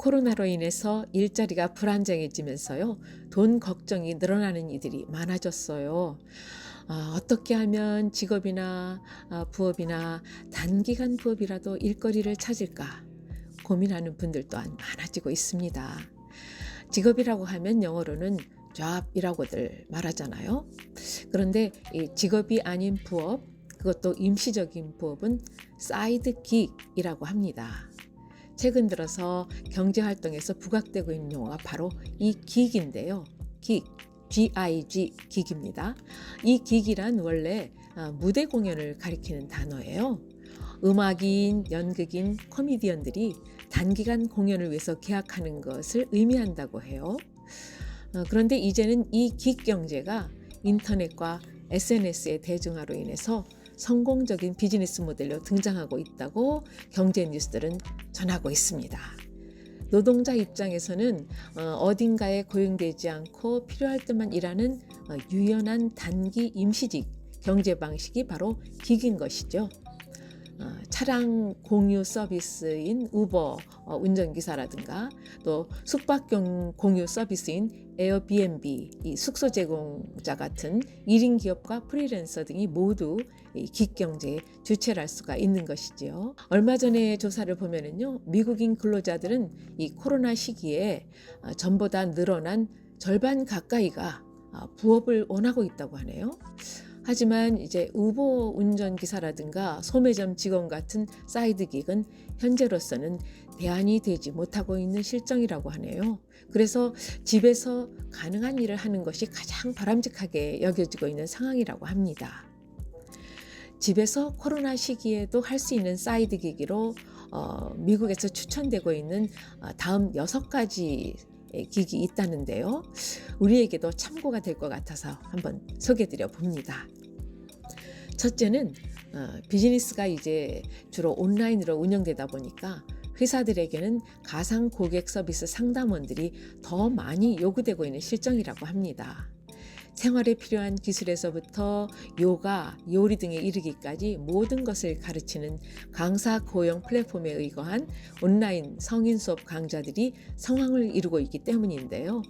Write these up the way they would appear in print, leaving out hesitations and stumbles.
코로나로 인해서 일자리가 불안정해지면서요, 돈 걱정이 늘어나는 이들이 많아졌어요. 어떻게 하면 직업이나 부업이나 단기간 부업이라도 일거리를 찾을까 고민하는 분들 또한 많아지고 있습니다. 직업이라고 하면 영어로는 job이라고들 말하잖아요. 그런데 이 직업이 아닌 부업, 그것도 임시적인 부업은 사이드 긱이라고 합니다. 최근 들어서 경제활동에서 부각되고 있는 용어가 바로 이 긱인데요. 긱, G-I-G, 긱입니다. 이 긱이란 원래 무대 공연을 가리키는 단어예요. 음악인, 연극인, 코미디언들이 단기간 공연을 위해서 계약하는 것을 의미한다고 해요. 그런데 이제는 이 긱 경제가 인터넷과 SNS의 대중화로 인해서 성공적인 비즈니스 모델로 등장하고 있다고 경제 뉴스들은 전하고 있습니다. 노동자 입장에서는 어딘가에 고용되지 않고 필요할 때만 일하는 유연한 단기 임시직 경제 방식이 바로 긱인 것이죠. 차량 공유 서비스인 우버 운전기사라든가 또 숙박 공유 서비스인 에어비앤비, 이 숙소 제공자 같은 1인 기업과 프리랜서 등이 모두 이 긱경제의 주체를 할 수가 있는 것이지요. 얼마 전에 조사를 보면은요, 미국인 근로자들은 이 코로나 시기에 전보다 늘어난 절반 가까이가 부업을 원하고 있다고 하네요. 하지만 이제 우버 운전기사라든가 소매점 직원 같은 사이드긱은 현재로서는 대안이 되지 못하고 있는 실정이라고 하네요. 그래서 집에서 가능한 일을 하는 것이 가장 바람직하게 여겨지고 있는 상황이라고 합니다. 집에서 코로나 시기에도 할 수 있는 사이드긱으로 미국에서 추천되고 있는 다음 6가지 긱이 있다는데요. 우리에게도 참고가 될 것 같아서 한번 소개드려 봅니다. 첫째는 비즈니스가 이제 주로 온라인으로 운영되다 보니까 회사들에게는 가상 고객 서비스 상담원들이 더 많이 요구되고 있는 실정이라고 합니다. 생활에 필요한 기술에서부터 요가, 요리 등에 이르기까지 모든 것을 가르치는 강사 고용 플랫폼에 의거한 온라인 성인 수업 강좌들이 성황을 이루고 있기 때문인데요.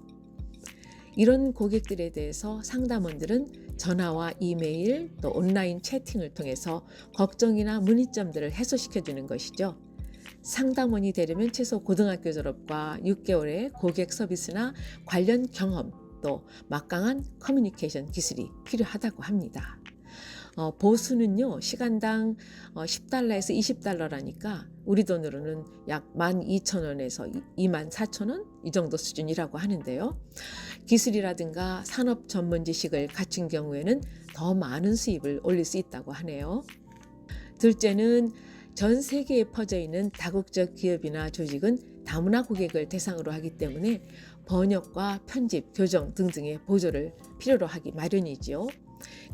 이런 고객들에 대해서 상담원들은 전화와 이메일 또 온라인 채팅을 통해서 걱정이나 문의점들을 해소시켜주는 것이죠. 상담원이 되려면 최소 고등학교 졸업과 6개월의 고객 서비스나 관련 경험 또 막강한 커뮤니케이션 기술이 필요하다고 합니다. 보수는요, 시간당 $10에서 $20라니까 우리 돈으로는 약 12,000원에서 24,000원 이 정도 수준이라고 하는데요. 기술이라든가 산업 전문 지식을 갖춘 경우에는 더 많은 수입을 올릴 수 있다고 하네요. 둘째는 전 세계에 퍼져 있는 다국적 기업이나 조직은 다문화 고객을 대상으로 하기 때문에 번역과 편집, 교정 등등의 보조를 필요로 하기 마련이지요.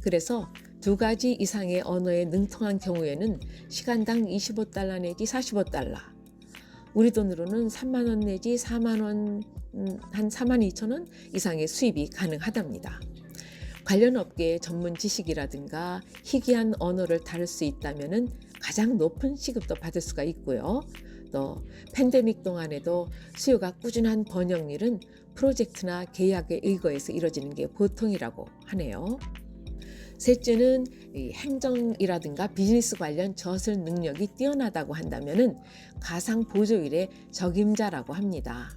그래서 2가지 이상의 언어에 능통한 경우에는 시간당 $25 내지 $45, 우리 돈으로는 3만 원 내지 4만 원, 한 42,000원 이상의 수입이 가능하답니다. 관련 업계의 전문 지식이라든가 희귀한 언어를 다룰 수 있다면 가장 높은 시급도 받을 수가 있고요. 또 팬데믹 동안에도 수요가 꾸준한 번역 일은 프로젝트나 계약에 의거해서 이루어지는 게 보통이라고 하네요. 셋째는 행정이라든가 비즈니스 관련 저술 능력이 뛰어나다고 한다면 가상 보조일의 적임자라고 합니다.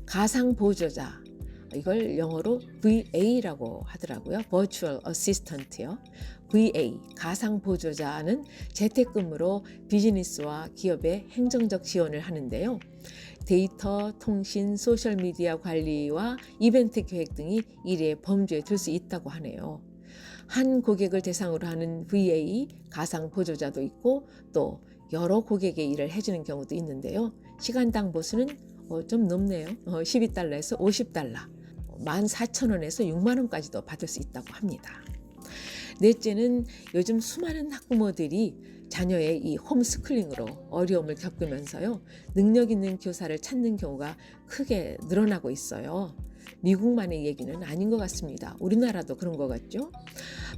가상 보조자, 이걸 영어로 VA라고 하더라고요. Virtual Assistant요. VA, 가상 보조자는 재택근무로 비즈니스와 기업의 행정적 지원을 하는데요. 데이터, 통신, 소셜미디어 관리와 이벤트 계획 등이 일의 범주에 들 수 있다고 하네요. 한 고객을 대상으로 하는 VA, 가상 보조자도 있고 또 여러 고객의 일을 해주는 경우도 있는데요. 시간당 보수는 좀 높네요. $12에서 $50, 14,000원에서 6만 원까지도 받을 수 있다고 합니다. 넷째는 요즘 수많은 학부모들이 자녀의 이 홈스쿨링으로 어려움을 겪으면서요, 능력 있는 교사를 찾는 경우가 크게 늘어나고 있어요. 미국만의 얘기는 아닌 것 같습니다. 우리나라도 그런 것 같죠?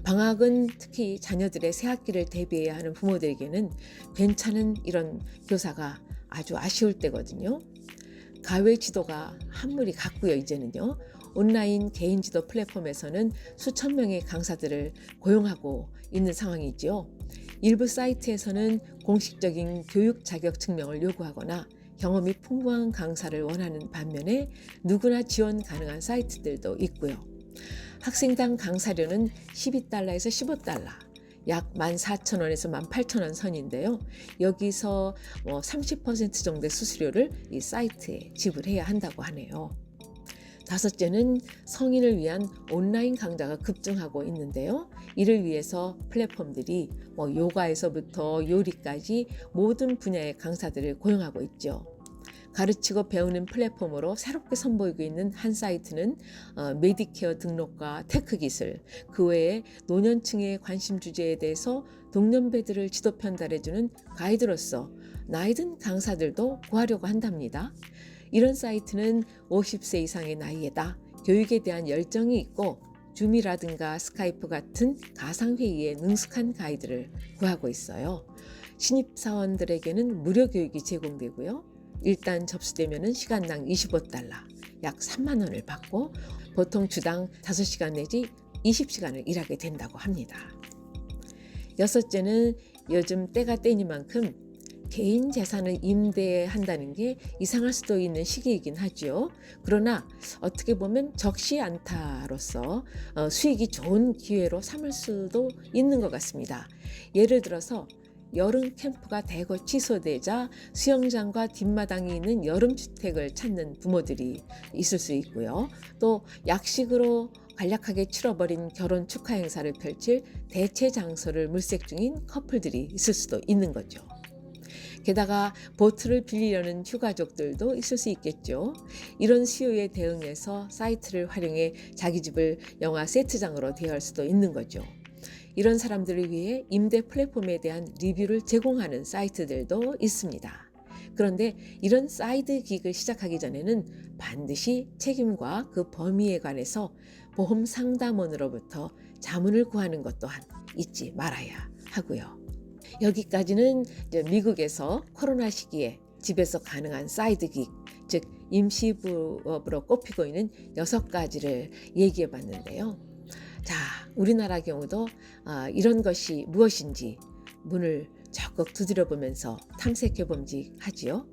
방학은 특히 자녀들의 새학기를 대비해야 하는 부모들에게는 괜찮은 이런 교사가 아주 아쉬울 때거든요. 가외 지도가 한물이 갔고요. 이제는요. 온라인 개인 지도 플랫폼에서는 수천 명의 강사들을 고용하고 있는 상황이지요. 일부 사이트에서는 공식적인 교육 자격 증명을 요구하거나 경험이 풍부한 강사를 원하는 반면에 누구나 지원 가능한 사이트들도 있고요. 학생당 강사료는 12달러에서 15달러, 약 14,000원에서 18,000원 선인데요. 여기서 30% 정도의 수수료를 이 사이트에 지불해야 한다고 하네요. 다섯째는 성인을 위한 온라인 강좌가 급증하고 있는데요. 이를 위해서 플랫폼들이 요가에서부터 요리까지 모든 분야의 강사들을 고용하고 있죠. 가르치고 배우는 플랫폼으로 새롭게 선보이고 있는 한 사이트는 메디케어 등록과 테크 기술, 그 외에 노년층의 관심 주제에 대해서 동년배들을 지도 편달해주는 가이드로서 나이든 강사들도 구하려고 한답니다. 이런 사이트는 50세 이상의 나이에다 교육에 대한 열정이 있고 줌이라든가 스카이프 같은 가상회의에 능숙한 가이드를 구하고 있어요. 신입사원들에게는 무료 교육이 제공되고요. 일단 접수되면 시간당 25달러, 약 3만 원을 받고 보통 주당 5시간 내지 20시간을 일하게 된다고 합니다. 여섯째는 요즘 때가 때니만큼 개인 재산을 임대한다는 게 이상할 수도 있는 시기이긴 하죠. 그러나 어떻게 보면 적시 않다로서 수익이 좋은 기회로 삼을 수도 있는 것 같습니다. 예를 들어서 여름 캠프가 대거 취소되자 수영장과 뒷마당이 있는 여름주택을 찾는 부모들이 있을 수 있고요. 또 약식으로 간략하게 치러버린 결혼 축하 행사를 펼칠 대체 장소를 물색 중인 커플들이 있을 수도 있는 거죠. 게다가 보트를 빌리려는 휴가족들도 있을 수 있겠죠. 이런 수요에 대응해서 사이트를 활용해 자기 집을 영화 세트장으로 대여할 수도 있는 거죠. 이런 사람들을 위해 임대 플랫폼에 대한 리뷰를 제공하는 사이트들도 있습니다. 그런데 이런 사이드 긱을 시작하기 전에는 반드시 책임과 그 범위에 관해서 보험 상담원으로부터 자문을 구하는 것 또한 잊지 말아야 하고요. 여기까지는 미국에서 코로나 시기에 집에서 가능한 사이드 긱, 즉 임시부업으로 꼽히고 있는 6가지를 얘기해 봤는데요. 자, 우리나라 경우도 이런 것이 무엇인지 문을 적극 두드려 보면서 탐색해 봄직하지요.